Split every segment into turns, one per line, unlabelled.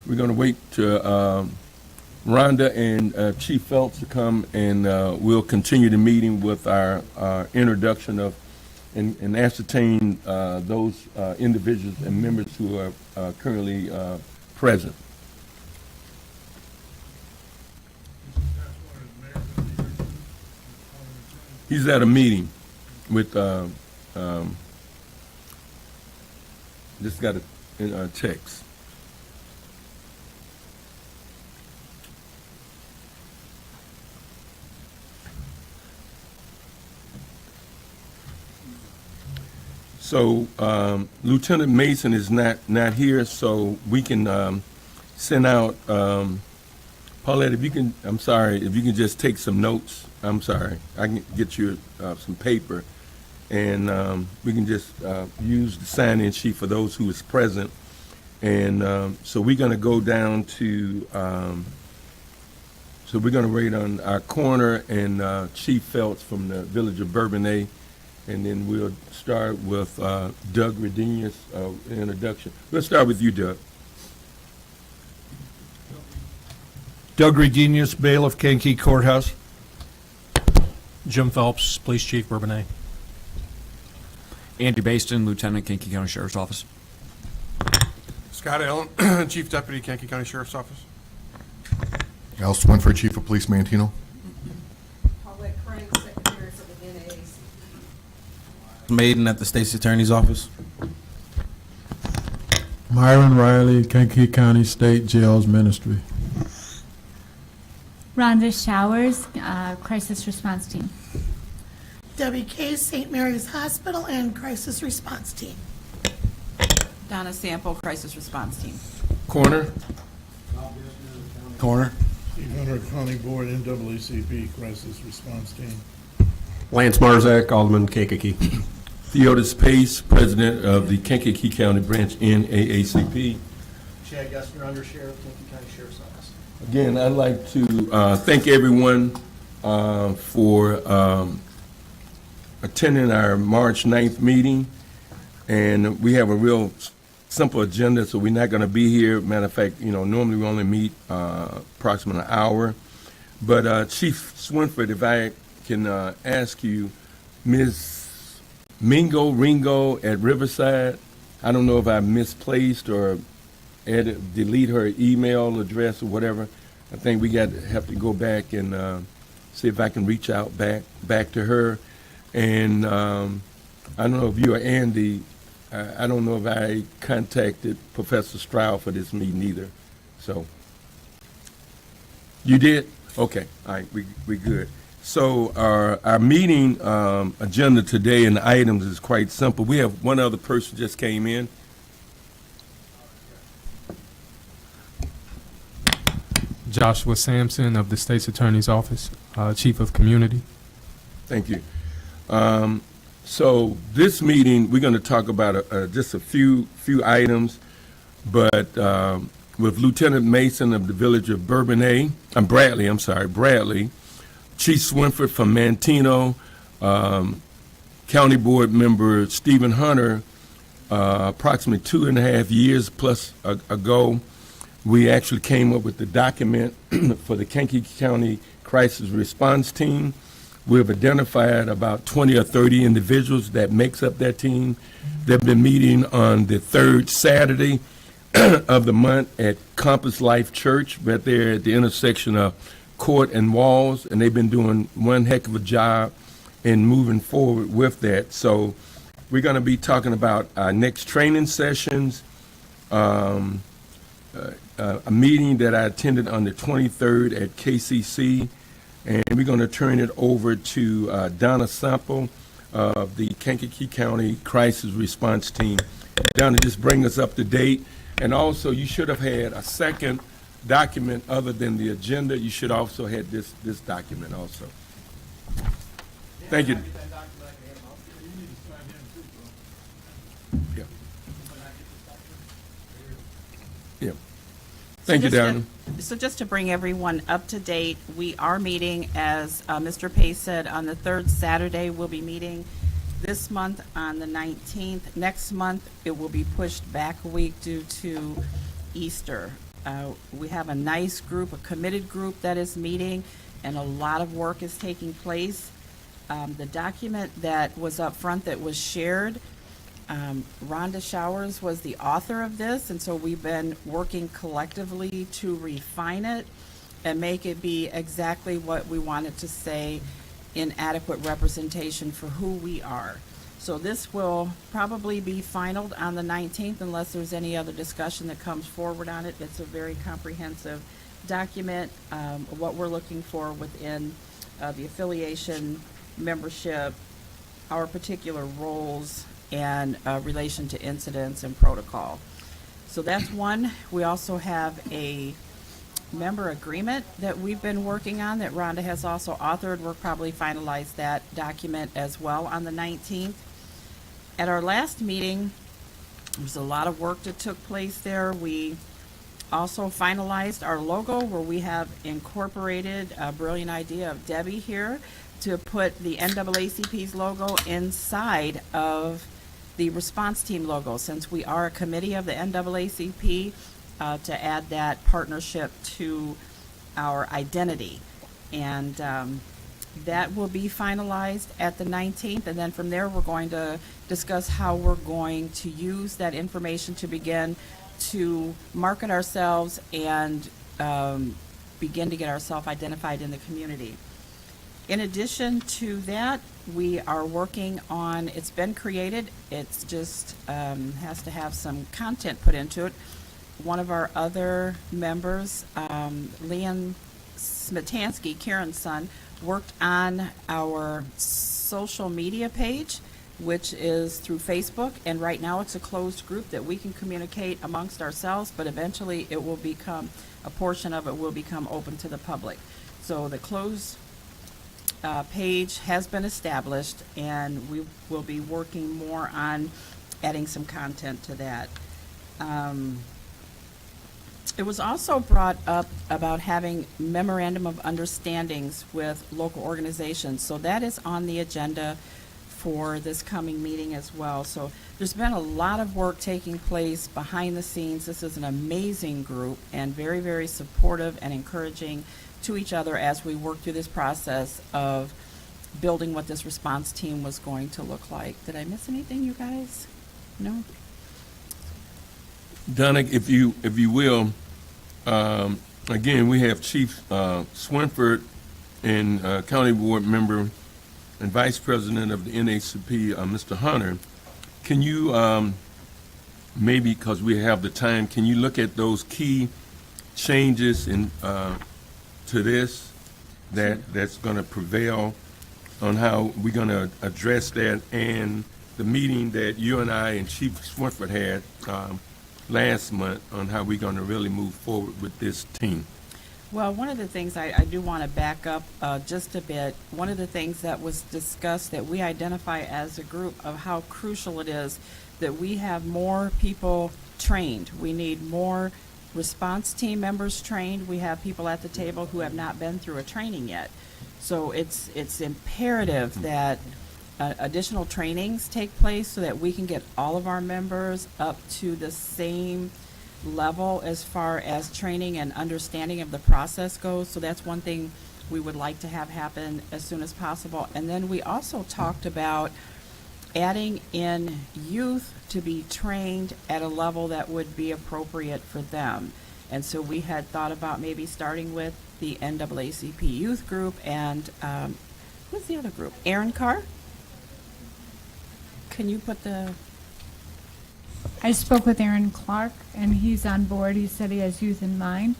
We're going to wait to Rhonda and Chief Phelps to come, and we'll continue the meeting with our introduction of and ascertain those individuals and members who are currently present. He's at a meeting with, just got a text. So Lieutenant Mason is not here, so we can send out, Paulette, if you can, I'm sorry, if you can just take some notes. I'm sorry, I can get you some paper, and we can just use the sign-in sheet for those who is present. And so we're going to go down to, so we're going to wait on our coroner and Chief Phelps from the Village of Bourbonnais, and then we'll start with Doug Redenius, introduction. Let's start with you, Doug.
Doug Redenius, bailiff, Kankakee Courthouse.
Jim Phelps, Police Chief, Bourbonnais.
Andy Baston, Lieutenant, Kankakee County Sheriff's Office.
Scott Allen, Chief Deputy, Kankakee County Sheriff's Office.
Al Swinford, Chief of Police, Mantino.
Paulette Crank, Secretary for the NAACP.
Maiden at the State's Attorney's Office.
Myron Riley, Kankakee County State Jails Ministry.
Rhonda Showers, Crisis Response Team.
Debbie Case, St. Mary's Hospital and Crisis Response Team.
Donna Sample, Crisis Response Team.
Coroner.
Coroner.
Steve Hunter, County Board, NAACP Crisis Response Team.
Lance Marzak, Alderman, Kankakee.
Theodis Pace, President of the Kankakee County Branch NAACP.
Chad Gessner, Undersheriff, Kankakee County Sheriff's Office.
Again, I'd like to thank everyone for attending our March 9th meeting. And we have a real simple agenda, so we're not going to be here. Matter of fact, normally we only meet approximately an hour. But Chief Swinford, if I can ask you, Ms. Ringo at Riverside, I don't know if I misplaced or delete her email address or whatever. I think we have to go back and see if I can reach out back to her. And I don't know if you or Andy, I don't know if I contacted Professor Stroud for this meeting either. So you did? Okay, all right, we good. So our meeting agenda today and the items is quite simple. We have one other person just came in.
Joshua Sampson of the State's Attorney's Office, Chief of Community.
Thank you. So this meeting, we're going to talk about just a few items, but with Lieutenant Mason of the Village of Bourbonnais, Bradley, Chief Swinford from Mantino, County Board Member Stephen Hunter, approximately 2.5 years plus ago, we actually came up with the document for the Kankakee County Crisis Response Team. We've identified about 20 or 30 individuals that makes up that team. They've been meeting on the third Saturday of the month at Compass Life Church, right there at the intersection of Court and Walls, and they've been doing one heck of a job in moving forward with that. So we're going to be talking about our next training sessions, a meeting that I attended on the 23rd at KCC, and we're going to turn it over to Donna Sample of the Kankakee County Crisis Response Team. Donna, just bring us up to date. And also, you should have had a second document other than the agenda. You should also have this document also. Thank you. Yeah. Yeah. Thank you, Donna.
So just to bring everyone up to date, we are meeting, as Mr. Pace said, on the third Saturday. We'll be meeting this month on the 19th. Next month, it will be pushed back a week due to Easter. We have a nice group, a committed group that is meeting, and a lot of work is taking place. The document that was up front that was shared, Rhonda Showers was the author of this, and so we've been working collectively to refine it and make it be exactly what we wanted to say in adequate representation for who we are. So this will probably be finalized on the 19th unless there's any other discussion that comes forward on it. It's a very comprehensive document, what we're looking for within the affiliation, membership, our particular roles, and relation to incidents and protocol. So that's one. We also have a member agreement that we've been working on that Rhonda has also authored. We'll probably finalize that document as well on the 19th. At our last meeting, there was a lot of work that took place there. We also finalized our logo, where we have incorporated a brilliant idea of Debbie here to put the NAACP's logo inside of the response team logo, since we are a committee of the NAACP, to add that partnership to our identity. And that will be finalized at the 19th, and then from there, we're going to discuss how we're going to use that information to begin to market ourselves and begin to get ourselves identified in the community. In addition to that, we are working on, it's been created, it's just has to have some content put into it. One of our other members, Leon Smetansky, Karen's son, worked on our social media page, which is through Facebook, and right now it's a closed group that we can communicate amongst ourselves, but eventually it will become, a portion of it will become open to the public. So the closed page has been established, and we will be working more on adding some content to that. It was also brought up about having memorandum of understandings with local organizations, so that is on the agenda for this coming meeting as well. So there's been a lot of work taking place behind the scenes. This is an amazing group and very, very supportive and encouraging to each other as we work through this process of building what this response team was going to look like. Did I miss anything, you guys? No?
Donna, if you will, again, we have Chief Swinford and County Board Member and Vice President of the NAACP, Mr. Hunter. Can you, maybe because we have the time, can you look at those key changes in to this that's going to prevail on how we're going to address that, and the meeting that you and I and Chief Swinford had last month on how we're going to really move forward with this team?
Well, one of the things I do want to back up just a bit. One of the things that was discussed that we identify as a group of how crucial it is that we have more people trained. We need more response team members trained. We have people at the table who have not been through a training yet. So it's imperative that additional trainings take place so that we can get all of our members up to the same level as far as training and understanding of the process goes. So that's one thing we would like to have happen as soon as possible. And then we also talked about adding in youth to be trained at a level that would be appropriate for them. And so we had thought about maybe starting with the NAACP youth group and who's the other group? Aaron Carr? Can you put the...
I spoke with Aaron Clark, and he's on board. He said he has youth in mind,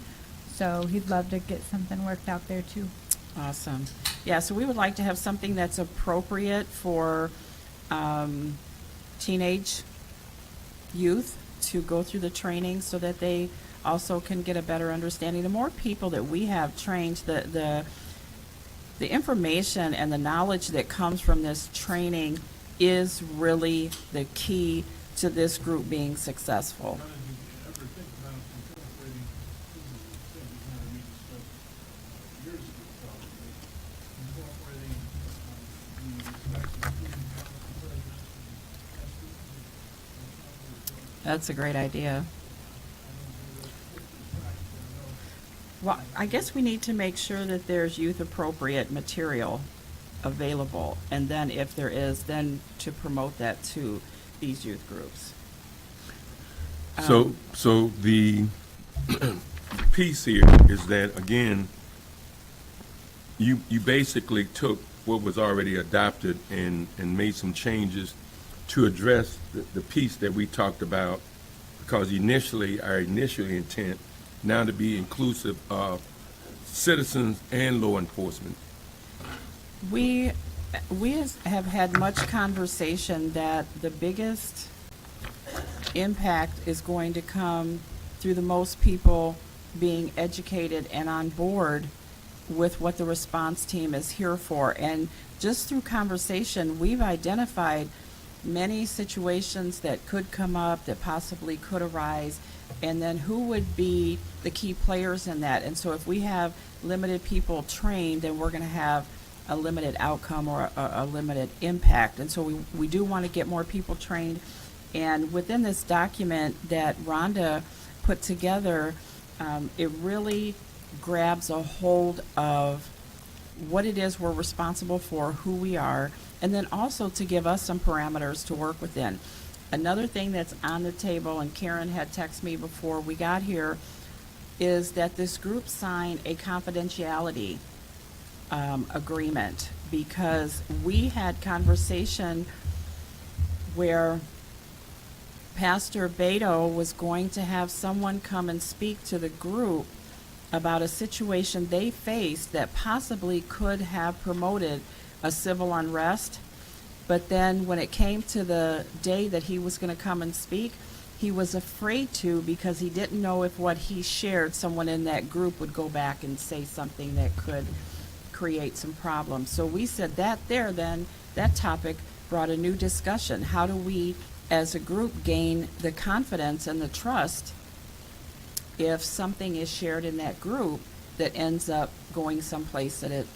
so he'd love to get something worked out there too.
Awesome. Yeah, so we would like to have something that's appropriate for teenage youth to go through the training so that they also can get a better understanding. The more people that we have trained, the information and the knowledge that comes from this training is really the key to this group being successful. That's a great idea. Well, I guess we need to make sure that there's youth-appropriate material available, and then if there is, then to promote that to these youth groups.
So the piece here is that, again, you basically took what was already adopted and made some changes to address the piece that we talked about, because our initial intent now to be inclusive of citizens and law enforcement.
We have had much conversation that the biggest impact is going to come through the most people being educated and on board with what the response team is here for. And just through conversation, we've identified many situations that could come up, that possibly could arise, and then who would be the key players in that. And so if we have limited people trained, then we're going to have a limited outcome or a limited impact. And so we do want to get more people trained. And within this document that Rhonda put together, it really grabs a hold of what it is we're responsible for, who we are, and then also to give us some parameters to work within. Another thing that's on the table, and Karen had texted me before we got here, is that this group sign a confidentiality agreement, because we had conversation where Pastor Beto was going to have someone come and speak to the group about a situation they faced that possibly could have promoted a civil unrest. But then when it came to the day that he was going to come and speak, he was afraid to, because he didn't know if what he shared, someone in that group would go back and say something that could create some problems. So we said that that topic brought a new discussion. How do we, as a group, gain the confidence and the trust if something is shared in that group that ends up going someplace that it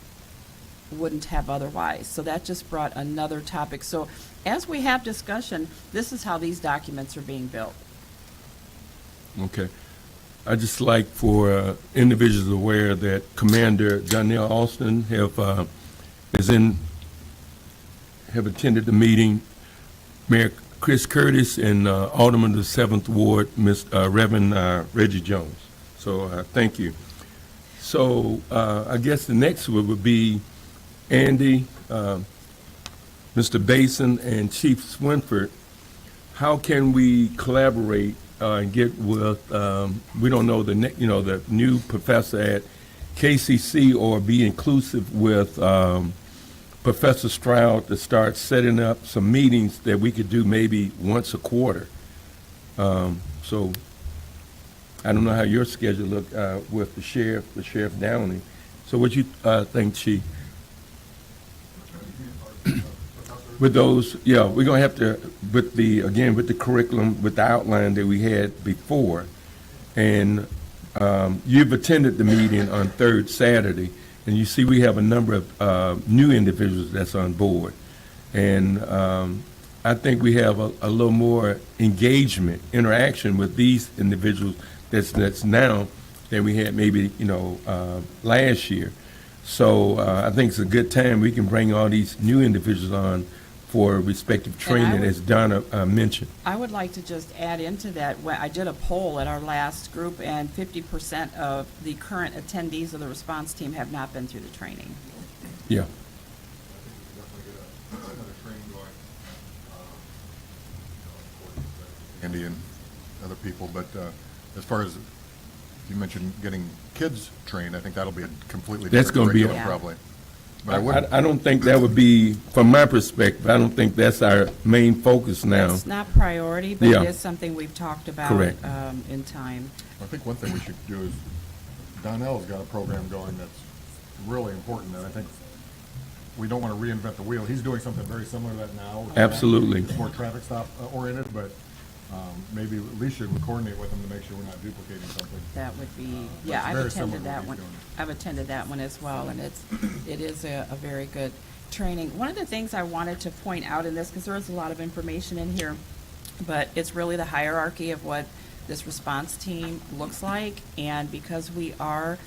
wouldn't have otherwise? So that just brought another topic. So as we have discussion, this is how these documents are being built.
Okay. I just like for individuals aware that Commander Donnell Austin have attended the meeting. Mayor Chris Curtis and Alderman of the 7th Ward, Reverend Reggie Jones. So thank you. So I guess the next one would be Andy, Mr. Basin, and Chief Swinford. How can we collaborate and get with, we don't know the new professor at KCC, or be inclusive with Professor Stroud to start setting up some meetings that we could do maybe once a quarter. So I don't know how your schedule look with the Sheriff Downey. So what you think, Chief? With those, yeah, we're gonna have to, with the curriculum, with the outline that we had before, and you've attended the meeting on third Saturday, and you see we have a number of new individuals that's on board, and I think we have a little more engagement, interaction with these individuals that's now than we had maybe last year. So I think it's a good time we can bring all these new individuals on for respective training, as Donna mentioned.
I would like to just add into that, I did a poll at our last group, and 50% of the current attendees of the response team have not been through the training.
Yeah.
Andy and other people, but as far as you mentioned getting kids trained, I think that'll be a completely
That's
different
gonna be
curriculum probably. But
I don't think that would be, from my perspective, I don't think that's our main focus now.
It's not priority, but
Yeah.
it is something we've talked about
Correct.
in time.
I think one thing we should do is, Donnell's got a program going that's really important, and I think we don't want to reinvent the wheel. He's doing something very similar to that now.
Absolutely.
It's more traffic stop oriented, but maybe Alicia would coordinate with him to make sure we're not duplicating something.
That would be,
But
yeah,
it's
I've
very similar
attended
to what
that
he's
one.
doing.
I've attended that one as well, and it is a very good training. One of the things I wanted to point out in this, because there is a lot of information in here, but it's really the hierarchy of what this response team looks like. And because we are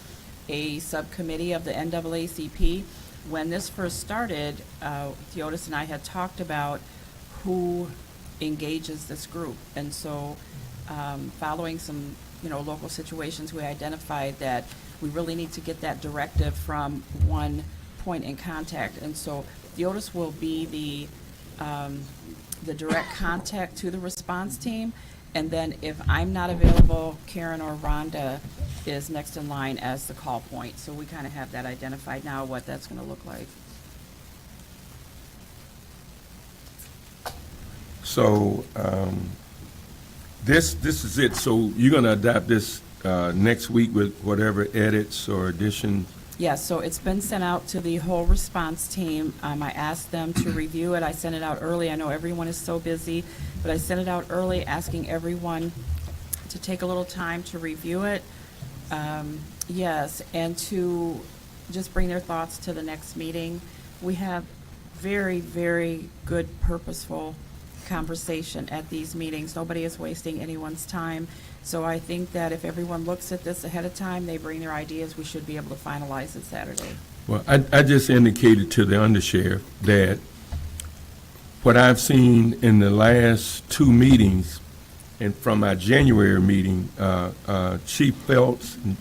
a subcommittee of the NAACP, when this first started, Theodis and I had talked about who engages this group. And so following some, local situations, we identified that we really need to get that directive from one point in contact. And so Theodis will be the direct contact to the response team. And then if I'm not available, Karen or Rhonda is next in line as the call point. So we kind of have that identified now, what that's going to look like.
So this is it. So you're going to adopt this next week with whatever edits or additions?
Yes, so it's been sent out to the whole response team. I asked them to review it. I sent it out early. I know everyone is so busy, but I sent it out early, asking everyone to take a little time to review it. Yes, and to just bring their thoughts to the next meeting. We have very, very good, purposeful conversation at these meetings. Nobody is wasting anyone's time. So I think that if everyone looks at this ahead of time, they bring their ideas, we should be able to finalize it Saturday.
Well, I just indicated to the undersheriff that what I've seen in the last two meetings and from our January meeting, Chief Phelps, and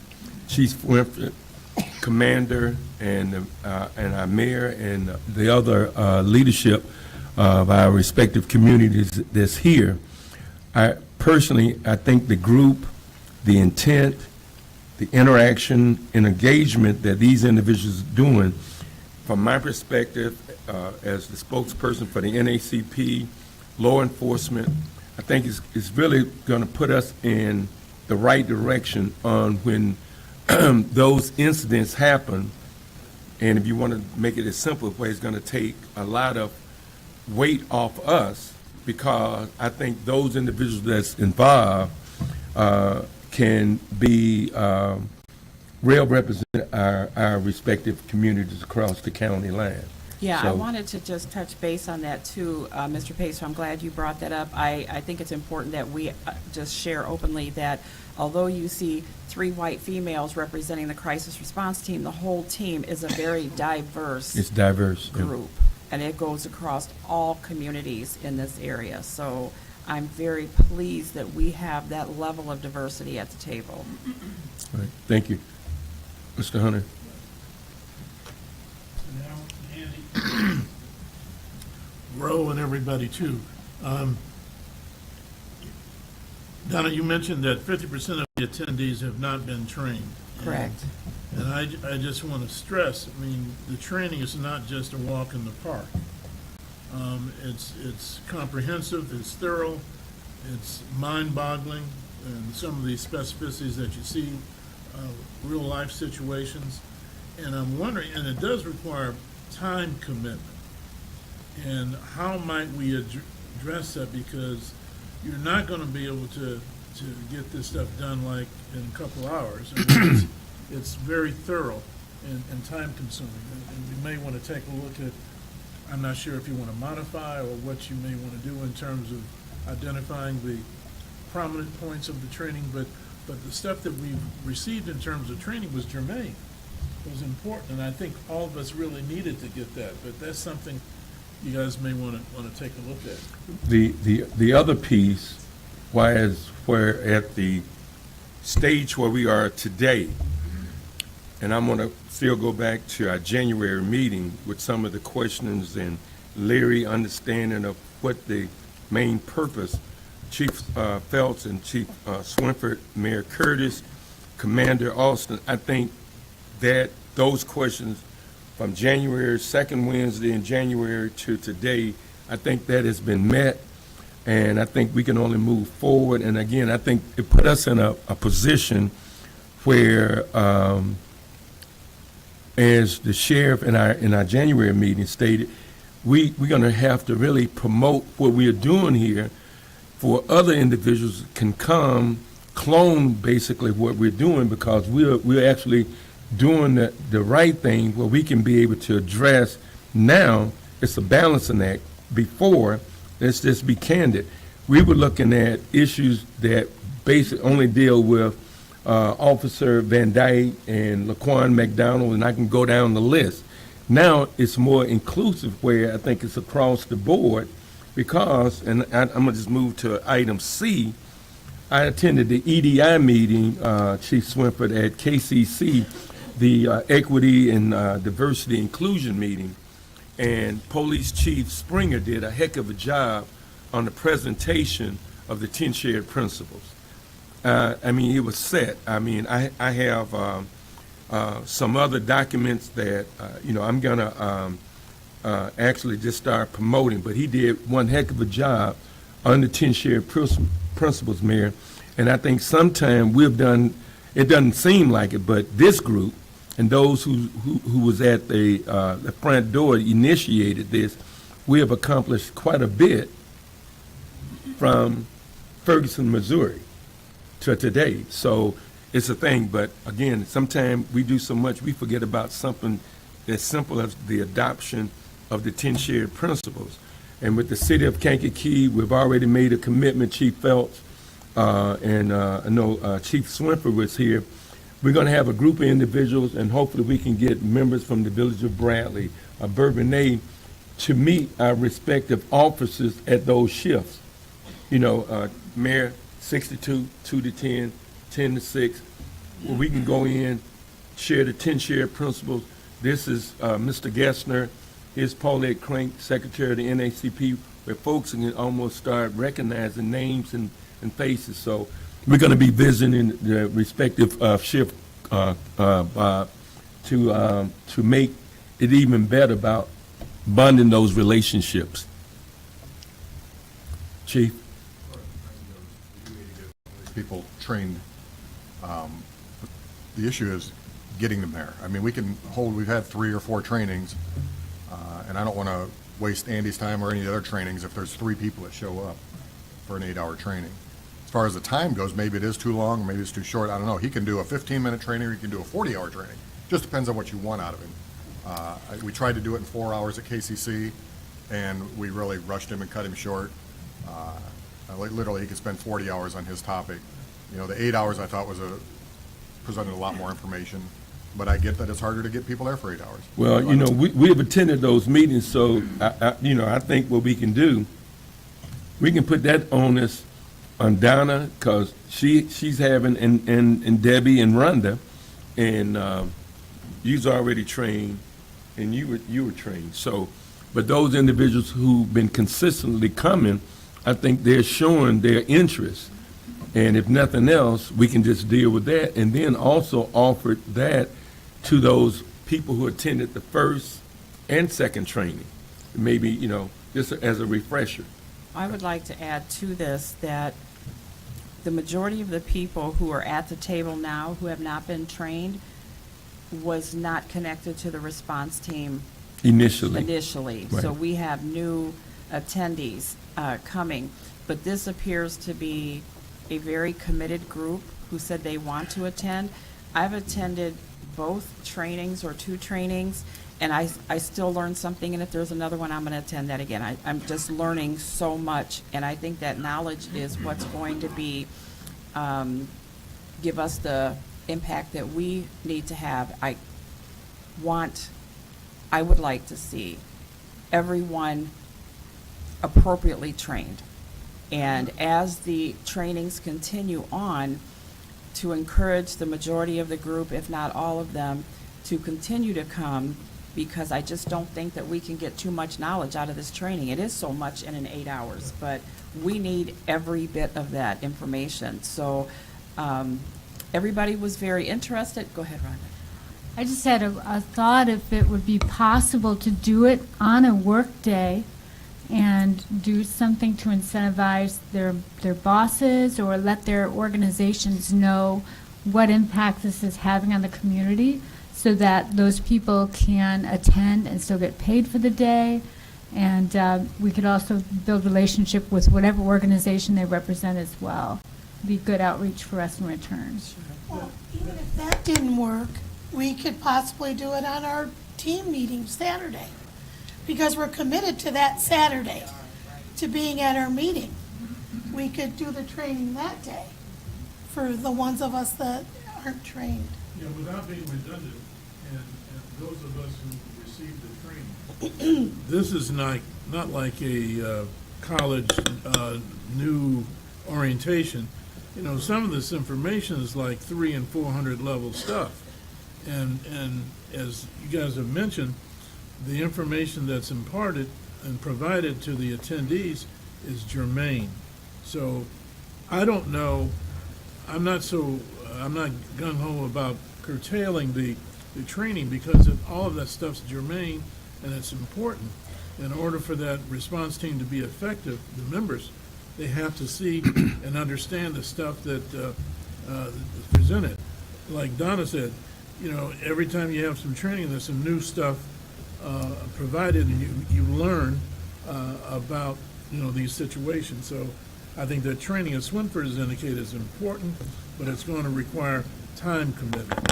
Chief Winfrey, Commander, and our mayor and the other leadership of our respective communities that's here, I think the group, the intent, the interaction and engagement that these individuals are doing, from my perspective, as the spokesperson for the NAACP, law enforcement, I think it's really going to put us in the right direction on when those incidents happen. And if you want to make it as simple a way, it's going to take a lot of weight off us, because I think those individuals that's involved can be real represent our respective communities across the county line.
Yeah, I
So-
wanted to just touch base on that too, Mr. Pace, so I'm glad you brought that up. I think it's important that we just share openly that although you see 3 white females representing the crisis response team, the whole team is a very diverse
It's diverse. yeah.
group, and it goes across all communities in this area. So I'm very pleased that we have that level of diversity at the table.
All right. Thank you. Mr. Hunter?
Roe and everybody too. Donna, you mentioned that 50% of the attendees have not been trained.
Correct.
And I just want to stress, I mean, the training is not just a walk in the park. It's comprehensive, it's thorough, it's mind-boggling, and some of these specificities that you see, real-life situations. And I'm wondering, and it does require time commitment. And how might we address that? Because you're not going to be able to get this stuff done like in a couple hours. I mean, it's very thorough and time consuming. And you may want to take a look at, I'm not sure if you want to modify or what you may want to do in terms of identifying the prominent points of the training, but the stuff that we've received in terms of training was germane. It was important, and I think all of us really needed to get that, but that's something you guys may want to take a look at.
The other piece, where at the stage where we are today, and I'm going to still go back to our January meeting with some of the questions and Larry understanding of what the main purpose, Chief Phelps and Chief Swinford, Mayor Curtis, Commander Austin, I think that those questions from January, second Wednesday in January to today, I think that has been met, and I think we can only move forward. And again, I think it put us in a position where, as the sheriff in our January meeting stated, we're going to have to really promote what we are doing here, for other individuals can come clone basically what we're doing, because we're actually doing the right thing where we can be able to address. Now it's a balancing act. Before, let's just be candid, we were looking at issues that basically only deal with Officer Van Dyke and Laquan McDonald, and I can go down the list. Now it's more inclusive where I think it's across the board because, and I'm going to just move to item C, I attended the EDI meeting, Chief Swinford, at KCC, the Equity and Diversity Inclusion meeting, and Police Chief Springer did a heck of a job on the presentation of the 10 shared principles. I mean, it was set. I mean, I have some other documents that, I'm going to actually just start promoting, but he did one heck of a job on the 10 shared principles, Mayor. And I think sometime we've done, it doesn't seem like it, but this group and those who was at the front door initiated this, we have accomplished quite a bit from Ferguson, Missouri to today. So it's a thing, but again, sometimes we do so much, we forget about something as simple as the adoption of the 10 shared principles. And with the city of Kankakee, we've already made a commitment, Chief Phelps, and I know Chief Swinford was here. We're going to have a group of individuals, and hopefully we can get members from the village of Bradley, Bourbonnais, to meet our respective officers at those shifts. Mayor, 62, 2 to 10, 10 to 6, where we can go in, share the 10 shared principles. This is Mr. Gessner, here's Paulette Crank, Secretary of the NAACP, where folks can almost start recognizing names and faces. So we're going to be visiting the respective shift to make it even better about bonding those relationships. Chief?
People trained. The issue is getting them there. I mean, we've had 3 or 4 trainings, and I don't want to waste Andy's time or any of the other trainings if there's 3 people that show up for an 8-hour training. As far as the time goes, maybe it is too long, maybe it's too short, I don't know. He can do a 15-minute training or he can do a 40-hour training. Just depends on what you want out of him. We tried to do it in 4 hours at KCC, and we really rushed him and cut him short. Literally, he could spend 40 hours on his topic. The 8 hours I thought presented a lot more information, but I get that it's harder to get people there for 8 hours.
Well, we have attended those meetings, so I think what we can do, we can put that onus on Donna, because she's having, and Debbie and Rhonda, and you's already trained, and you were trained. So, but those individuals who've been consistently coming, I think they're showing their interest. And if nothing else, we can just deal with that, and then also offer that to those people who attended the first and second training. Maybe, just as a refresher.
I would like to add to this that the majority of the people who are at the table now who have not been trained was not connected to the response team initially.
Right.
So we have new attendees coming, but this appears to be a very committed group who said they want to attend. I've attended both trainings or 2 trainings, and I still learned something, and if there's another one, I'm going to attend that again. I'm just learning so much, and I think that knowledge is what's going to be, give us the impact that we need to have. I would like to see everyone appropriately trained. And as the trainings continue on, to encourage the majority of the group, if not all of them, to continue to come, because I just don't think that we can get too much knowledge out of this training. It is so much in an 8 hours, but we need every bit of that information. So everybody was very interested. Go ahead, Rhonda.
I just had a thought if it would be possible to do it on a work day and do something to incentivize their bosses or let their organizations know what impact this is having on the community, so that those people can attend and still get paid for the day. And we could also build relationship with whatever organization they represent as well. Be good outreach for us in return.
Well, even if that didn't work, we could possibly do it on our team meeting Saturday, because we're committed to that Saturday, to being at our meeting. We could do the training that day for the ones of us that aren't trained.
Yeah, without being redundant, and those of us who received the training, this is not like a college new orientation. You know, some of this information is like 300 and 400 level stuff. And as you guys have mentioned, the information that's imparted and provided to the attendees is germane. So I don't know, I'm not gung-ho about curtailing the training, because all of that stuff's germane and it's important. In order for that response team to be effective, the members, they have to see and understand the stuff that is presented. Like Donna said, you know, every time you have some training, there's some new stuff provided, and you learn about, you know, these situations. So I think that training, as Swinford has indicated, is important, but it's going to require time commitment.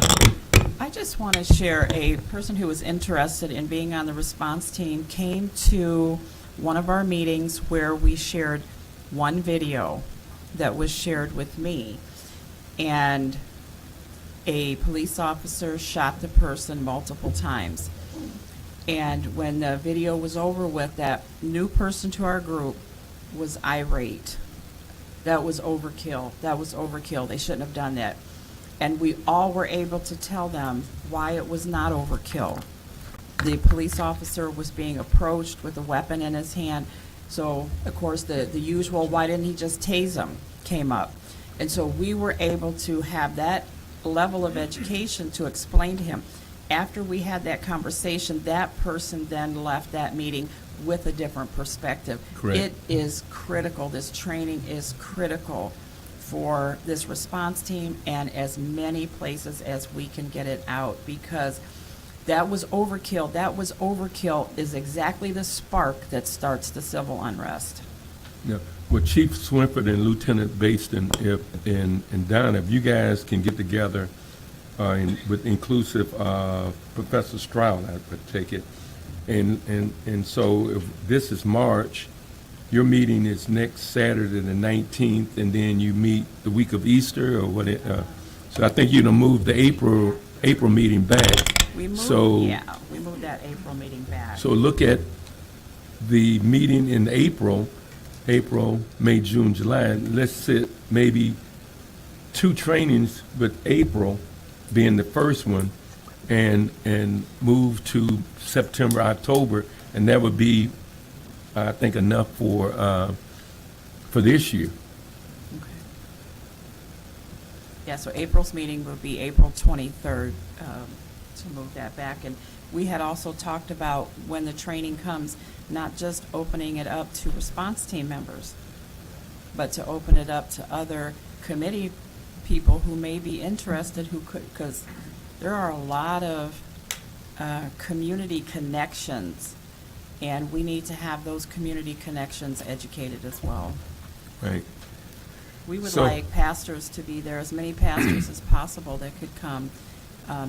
I just want to share, a person who was interested in being on the response team came to one of our meetings where we shared one video that was shared with me. And a police officer shot the person multiple times. And when the video was over with, that new person to our group was irate. That was overkill. That was overkill. They shouldn't have done that. And we all were able to tell them why it was not overkill. The police officer was being approached with a weapon in his hand. So, of course, the usual, why didn't he just tase him, came up. And so we were able to have that level of education to explain to him. After we had that conversation, that person then left that meeting with a different perspective.
Correct.
It is critical. This training is critical for this response team and as many places as we can get it out, because that was overkill. That was overkill is exactly the spark that starts the civil unrest.
Yeah. Well, Chief Swinford and Lieutenant Baston and Donna, if you guys can get together with inclusive Professor Stroud, I would take it. And so if this is March, your meeting is next Saturday the 19th, and then you meet the week of Easter, or what? So I think you're gonna move the April meeting back.
We moved,
So
we moved that April meeting back.
So look at the meeting in April, May, June, July. Let's sit maybe 2 trainings with April being the first one, and move to September, October, and that would be, I think, enough for this year.
Okay. Yeah, so April's meeting will be April 23rd, to move that back. And we had also talked about, when the training comes, not just opening it up to response team members, but to open it up to other committee people who may be interested, who could, because there are a lot of community connections, and we need to have those community connections educated as well.
Right.
We would
So-
like pastors to be there, as many pastors as possible that could come.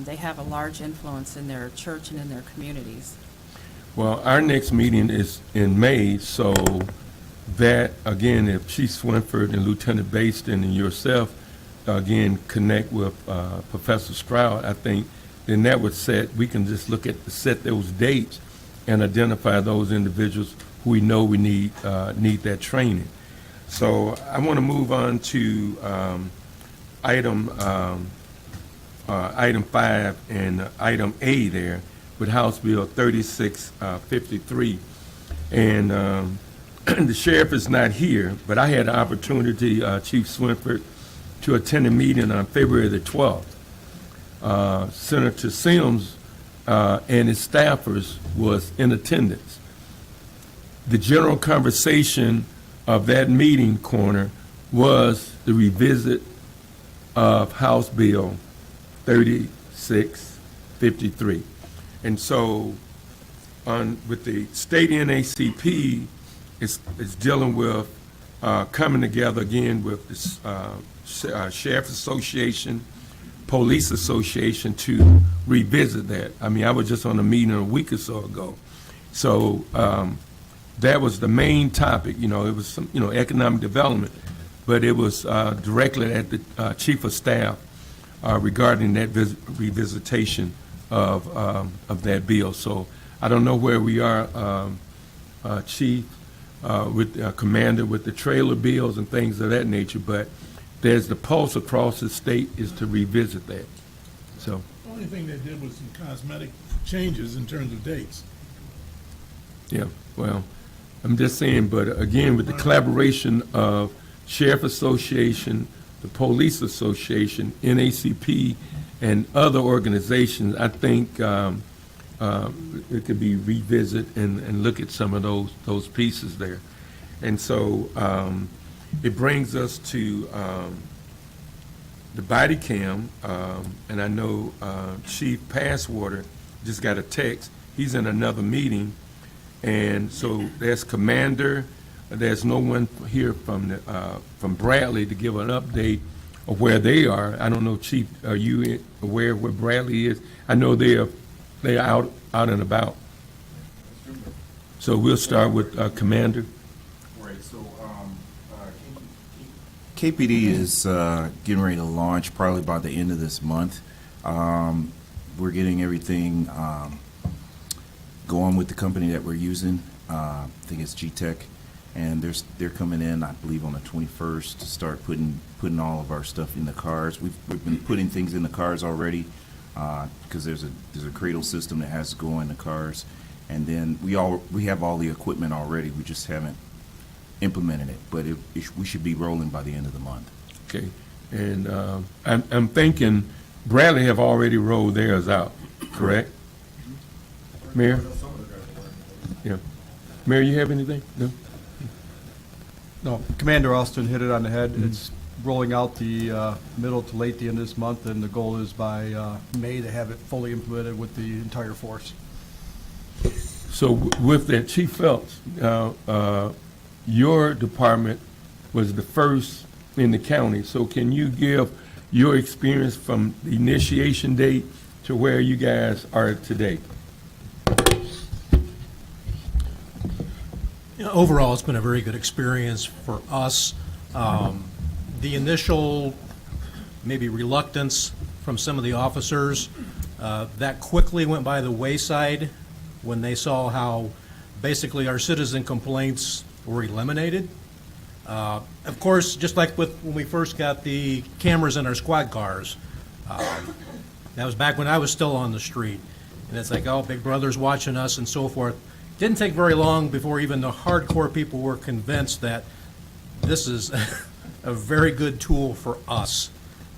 They have a large influence in their church and in their communities.
Well, our next meeting is in May, so that, again, if Chief Swinford and Lieutenant Baston and yourself, again, connect with Professor Stroud, I think, then that would we can just set those dates and identify those individuals who we know we need that training. So I want to move on to item 5 and item A there with House Bill 3653. And the sheriff is not here, but I had the opportunity, Chief Swinford, to attend a meeting on February the 12th. Senator Sims and his staffers was in attendance. The general conversation of that meeting corner was the revisit of House Bill 3653. And so with the state NAACP, it's dealing with coming together again with this Sheriff's Association, Police Association to revisit that. I mean, I was just on a meeting a week or so ago. So that was the main topic. You know, it was some, economic development. but it was directly at the Chief of Staff regarding that revisitation of that bill. So I don't know where we are, Chief, with Commander, with the trailer bills and things of that nature, but there's the pulse across the state is to revisit that. So,
The only thing they did was some cosmetic changes in terms of dates.
yeah, well, I'm just saying, but again, with the collaboration of Sheriff Association, the Police Association, NAACP, and other organizations, I think it could be revisit and look at some of those pieces there. And so it brings us to the body cam, and I know Chief Passwater just got a text. He's in another meeting, and so there's Commander. There's no one here from Bradley to give an update of where they are. I don't know, Chief, are you aware of where Bradley is? I know they're out and about. So we'll start with Commander.
Right, so KPD is getting ready to launch probably by the end of this month. We're getting everything going with the company that we're using. I think it's G-Tech. And they're coming in, I believe, on the 21st to start putting all of our stuff in the cars. We've been putting things in the cars already because there's a cradle system that has to go in the cars, and then we have all the equipment already. We just haven't implemented it, but we should be rolling by the end of the month.
Okay, and I'm thinking Bradley have already rolled theirs out, correct? Mayor? Yeah. Mayor, you have anything? No?
No, Commander Austin hit it on the head. It's rolling out the middle to late the end of this month, and the goal is by May to have it fully implemented with the entire force.
So with that, Chief Phelps, your department was the first in the county. So can you give your experience from the initiation date to where you guys are today?
Overall, it's been a very good experience for us. The initial maybe reluctance from some of the officers, that quickly went by the wayside when they saw how basically our citizen complaints were eliminated. Of course, just like when we first got the cameras in our squad cars, that was back when I was still on the street. And it's like, oh, Big Brother's watching us and so forth. Didn't take very long before even the hardcore people were convinced that this is a very good tool for us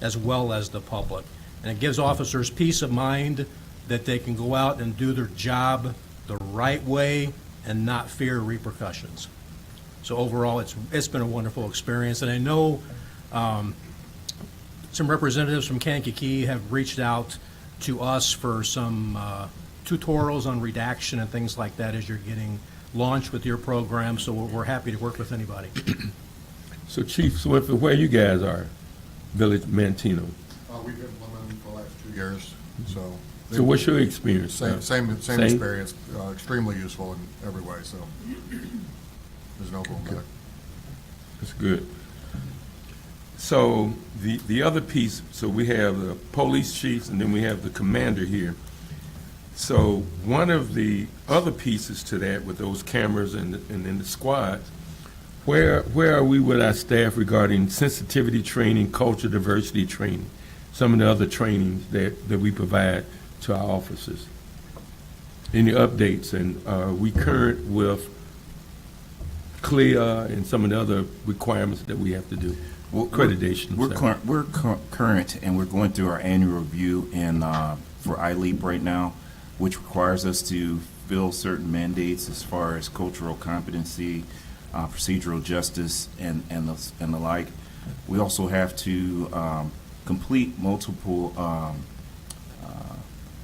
as well as the public. And it gives officers peace of mind that they can go out and do their job the right way and not fear repercussions. So overall, it's been a wonderful experience. And I know some representatives from Kankakee have reached out to us for some tutorials on redaction and things like that as you're getting launched with your program, so we're happy to work with anybody.
So Chief Swinford, where you guys are, Village Mantino?
We've implemented for the last 2 years, so.
So what's your experience?
Same experience, extremely useful in every way, so there's no going back.
That's good. So the other piece, so we have the police chiefs and then we have the commander here. So one of the other pieces to that with those cameras and in the squads, where are we with our staff regarding sensitivity training, culture diversity training, some of the other trainings that we provide to our officers? Any updates, and are we current with CLIA and some of the other requirements that we have to do? Accreditation.
We're current, and we're going through our annual review for ILEAP right now, which requires us to fill certain mandates as far as cultural competency, procedural justice, and the like. We also have to complete multiple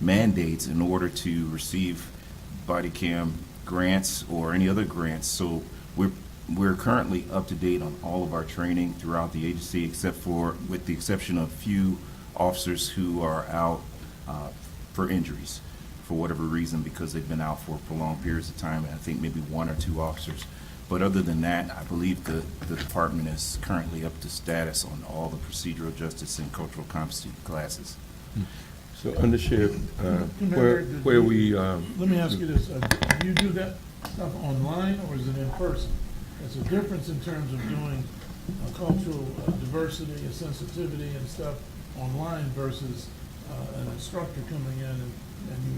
mandates in order to receive body cam grants or any other grants. So we're currently up to date on all of our training throughout the agency, with the exception of few officers who are out for injuries for whatever reason, because they've been out for prolonged periods of time, and I think maybe 1 or 2 officers. But other than that, I believe the department is currently up to status on all the procedural justice and cultural competency classes.
So, Undersheriff, where we,
Let me ask you this, do you do that stuff online or is it in person? There's a difference in terms of doing cultural diversity and sensitivity and stuff online versus an instructor coming in and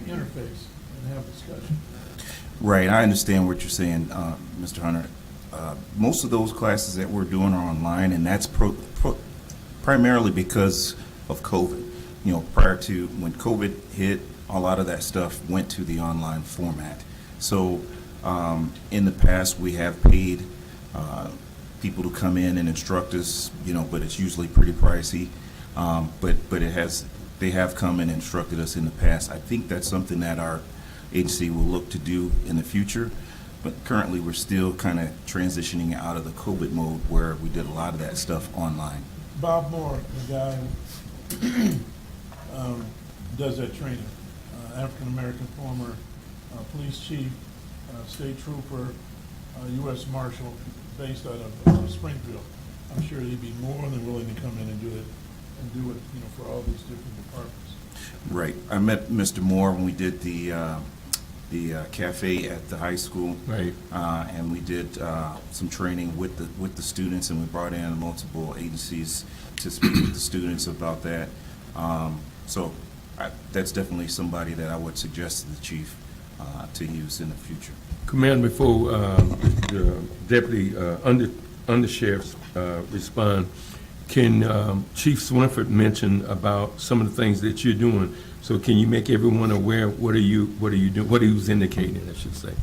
you interface and have discussion.
Right, I understand what you're saying, Mr. Hunter. Most of those classes that we're doing are online, and that's primarily because of COVID. You know, prior to when COVID hit, a lot of that stuff went to the online format. So in the past, we have paid people to come in and instruct us, you know, but it's usually pretty pricey. But they have come and instructed us in the past. I think that's something that our agency will look to do in the future. But currently, we're still kind of transitioning out of the COVID mode where we did a lot of that stuff online.
Bob Moore, the guy who does that training, African-American former police chief, state trooper, U.S. Marshal, based out of Springfield. I'm sure he'd be more than willing to come in and do it, you know, for all these different departments.
Right. I met Mr. Moore when we did the cafe at the high school.
Right.
And we did some training with the students, and we brought in multiple agencies to speak with the students about that. So that's definitely somebody that I would suggest to the chief to use in the future.
Commander, before the deputy undersheriffs respond, can Chief Swinford mention about some of the things that you're doing? So can you make everyone aware, what are you doing, what he was indicating, I should say?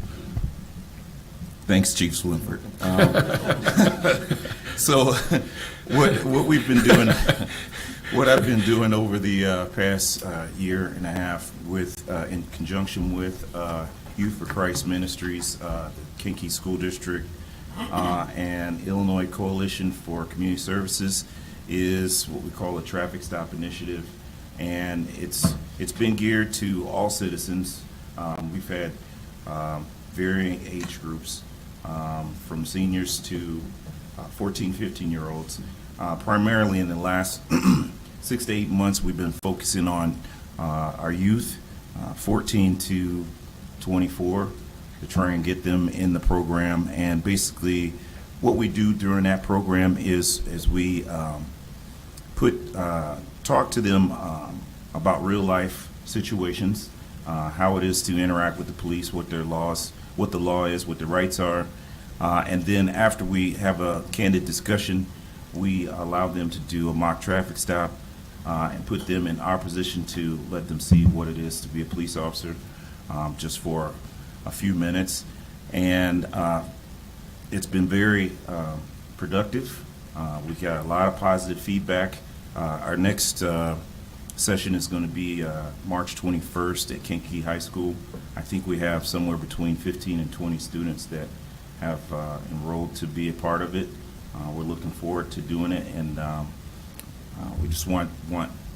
Thanks, Chief Swinford. So what we've been doing, what I've been doing over the past year and a half with, in conjunction with Youth for Christ Ministries, the Kinky School District, and Illinois Coalition for Community Services, is what we call a traffic stop initiative. And it's been geared to all citizens. We've had varying age groups, from seniors to 14, 15-year-olds. Primarily in the last 6 to 8 months, we've been focusing on our youth, 14 to 24, to try and get them in the program. And basically, what we do during that program is we talk to them about real life situations, how it is to interact with the police, what the law is, what the rights are, and then after we have a candid discussion, we allow them to do a mock traffic stop and put them in our position to let them see what it is to be a police officer, just for a few minutes. And it's been very productive. We got a lot of positive feedback. Our next session is going to be March 21st at Kankakee High School. I think we have somewhere between 15 and 20 students that have enrolled to be a part of it. We're looking forward to doing it, and we just want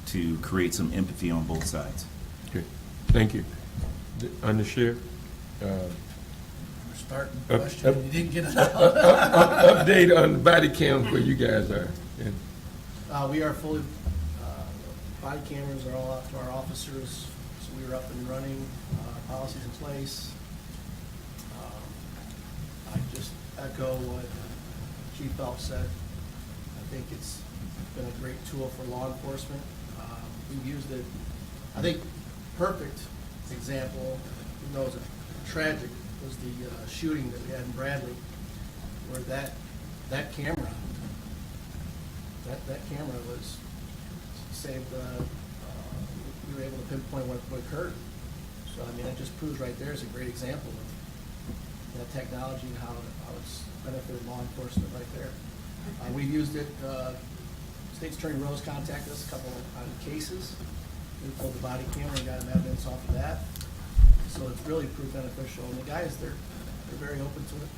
to create some empathy on both sides.
Okay, thank you. Undersheriff?
Starting the question, you didn't get it out.
Update on the body cam where you guys are.
We are fully, body cameras are all out to our officers, so we are up and running, policies in place. I just echo what Chief Phelps said. I think it's been a great tool for law enforcement. We've used it, I think, perfect example, even though it was tragic, was the shooting that we had in Bradley, where that camera was saved. We were able to pinpoint what occurred. So I mean, it just proves right there is a great example of that technology and how it's benefited law enforcement right there. We've used it. State's Attorney Rose contacted us a couple of cases. We pulled the body camera and got him evidence off of that. So it's really proved beneficial. And the guys, they're very open to it.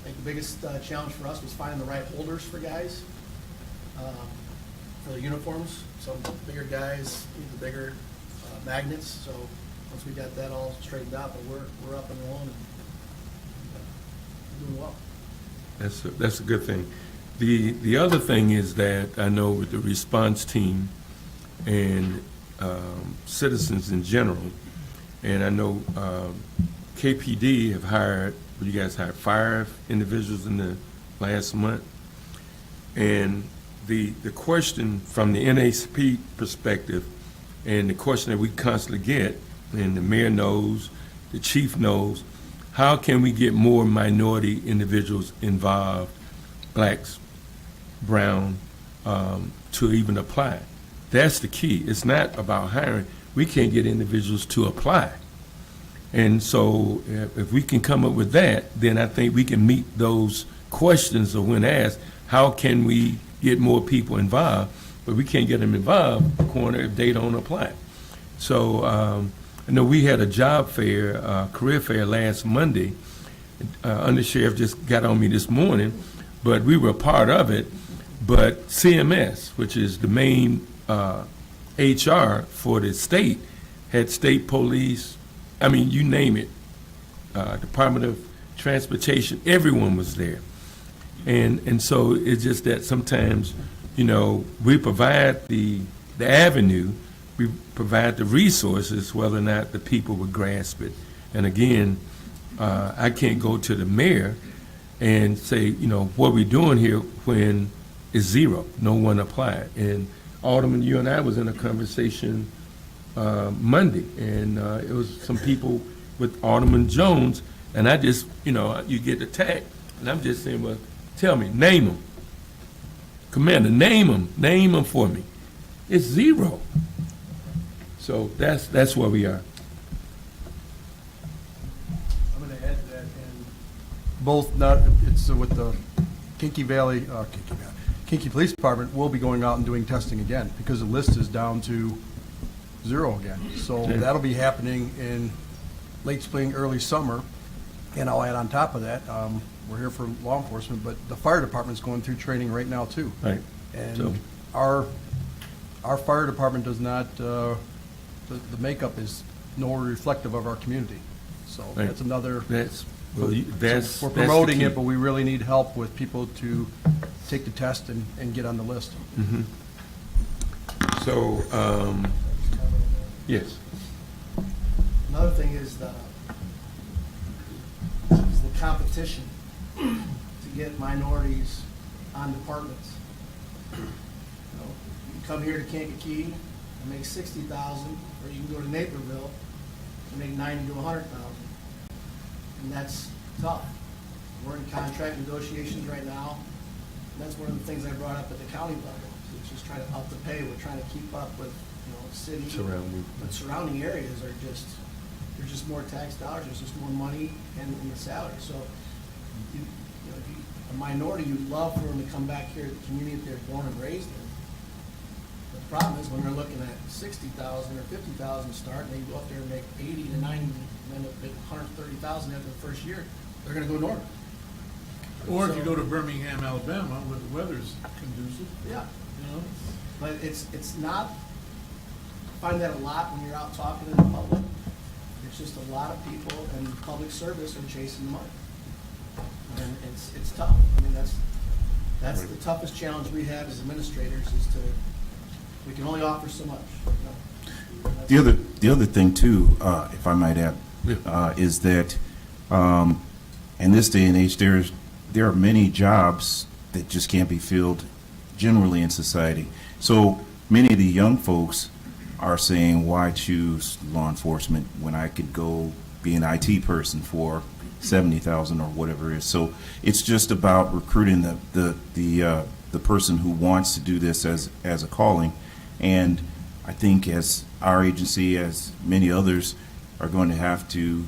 I think the biggest challenge for us was finding the right holders for guys for the uniforms. Some bigger guys need the bigger magnets. So once we got that all straightened out, but we're up and rolling and doing well.
That's a good thing. The other thing is that I know with the response team and citizens in general, and I know KPD have hired, you guys hired 5 individuals in the last month. And the question from the NAACP perspective, and the question that we constantly get, and the mayor knows, the chief knows, how can we get more minority individuals involved, blacks, brown, to even apply? That's the key. It's not about hiring. We can't get individuals to apply. And so if we can come up with that, then I think we can meet those questions of when asked, how can we get more people involved? But we can't get them involved, corner, if they don't apply. So I know we had a job fair, career fair last Monday. Undersheriff just got on me this morning, but we were a part of it. But CMS, which is the main HR for the state, had state police, I mean, you name it, Department of Transportation, everyone was there. And so it's just that sometimes, you know, we provide the avenue, we provide the resources, whether or not the people would grasp it. And again, I can't go to the mayor and say, you know, what we're doing here when it's zero, no one applied. And Alderman, you and I was in a conversation Monday, and it was some people with Alderman Jones, and I just, you know, you get attacked, and I'm just saying, well, tell me, name them. Commander, name them for me. It's zero. So that's where we are.
I'm going to add to that, and both, it's with the Kinky Police Department will be going out and doing testing again, because the list is down to 0 again. So that'll be happening in late spring, early summer. And I'll add on top of that, we're here for law enforcement, but the fire department's going through training right now too.
Right.
And
So-
our fire department does not, the makeup is nowhere reflective of our community. So
Right.
that's another.
That's, well, that's.
So we're
that's the
promoting
key.
it, but we really need help with people to take the test and get on the list.
Mhm. So, yes.
Another thing is the competition to get minorities on departments. You know, you can come here to Kankakee and make 60,000, or you can go to Naperville and make 90 to 100,000. And that's tough. We're in contract negotiations right now. And that's one of the things I brought up at the county level. It's just trying to up the pay. We're trying to keep up with, you know, city. But surrounding areas are just, there's just more tax dollars, there's just more money in the salary. So, you know, if you, a minority, you'd love for them to come back here to the community that they're born and raised in. But the problem is when they're looking at 60,000 or 50,000 start, and they go up there and make 80 to 90, and end up at 130,000 after the first year, they're gonna go north.
Or if you
So-
go to Birmingham, Alabama, where the weather's conducive,
Yeah,
you know?
but it's not, I find that a lot when you're out talking in the public. It's just a lot of people in public service are chasing the money. And it's tough. I mean, that's the toughest challenge we have as administrators is to, we can only offer so much, you know?
The other thing too, if I might add, is that in this day and age, there are many jobs that just can't be filled generally in society. So many of the young folks are saying, why choose law enforcement when I could go be an IT person for 70,000 or whatever it is. So it's just about recruiting the person who wants to do this as a calling. And I think as our agency, as many others, are going to have to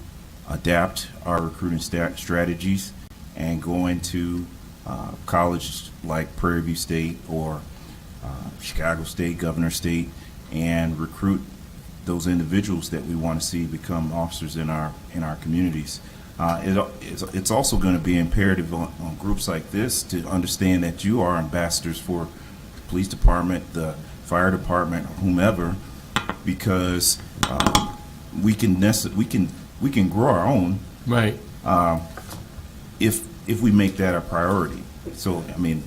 adapt our recruiting strategies and go into colleges like Prairie View State or Chicago State, Governor State, and recruit those individuals that we want to see become officers in our communities. It's also going to be imperative on groups like this to understand that you are ambassadors for the police department, the fire department, or whomever, because we can grow our own.
Right.
If if we make that a priority. So, I mean,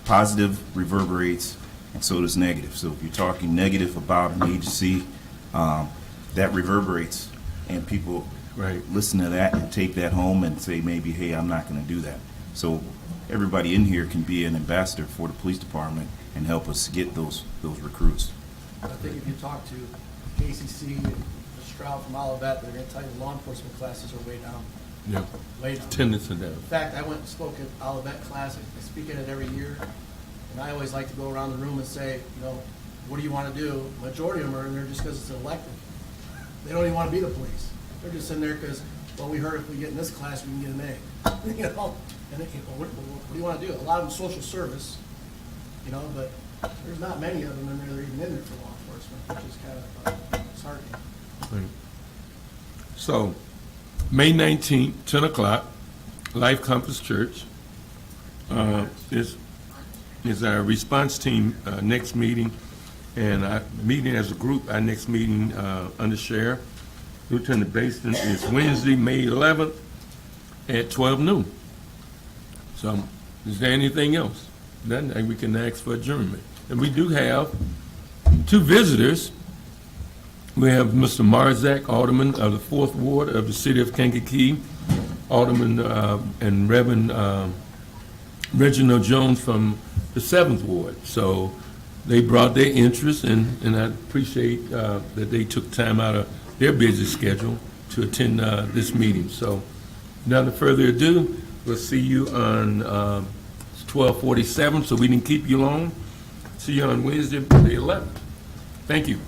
positive reverberates, and so does negative. So if you're talking negative about an agency, that reverberates, and people
Right.
listen to that and take that home and say, maybe, hey, I'm not going to do that. So everybody in here can be an ambassador for the police department and help us get those recruits.
I think if you talk to KCC and Stroud from Olivet, they're gonna tell you law enforcement classes are way down,
Yeah.
way down.
Attendance are down.
In fact, I went and spoke at Olivet class, I speak at it every year, and I always like to go around the room and say, you know, what do you wanna do? Majority of them are in there just because it's an elective. They don't even wanna be the police. They're just in there because, well, we heard if we get in this class, we can get an A. You know, and, you know, what do you wanna do? A lot of them social service, you know, but there's not many of them in there that are even in there for law enforcement, which is kind of disheartening.
Right. So, May 19th, 10 o'clock, Life Compass Church is our response team next meeting, and our meeting as a group, our next meeting under Sheriff Lieutenant Baston is Wednesday, May 11th at 12 noon. So, is there anything else? Then we can ask for adjournment. And we do have two visitors. We have Mr. Marzak, Alderman of the 4th Ward of the City of Kankakee, Alderman and Reverend Reginald Jones from the 7th Ward. So they brought their interest, and I appreciate that they took time out of their busy schedule to attend this meeting. So without further ado, we'll see you on 12:47, so we didn't keep you long. See you on Wednesday, the 11th. Thank you.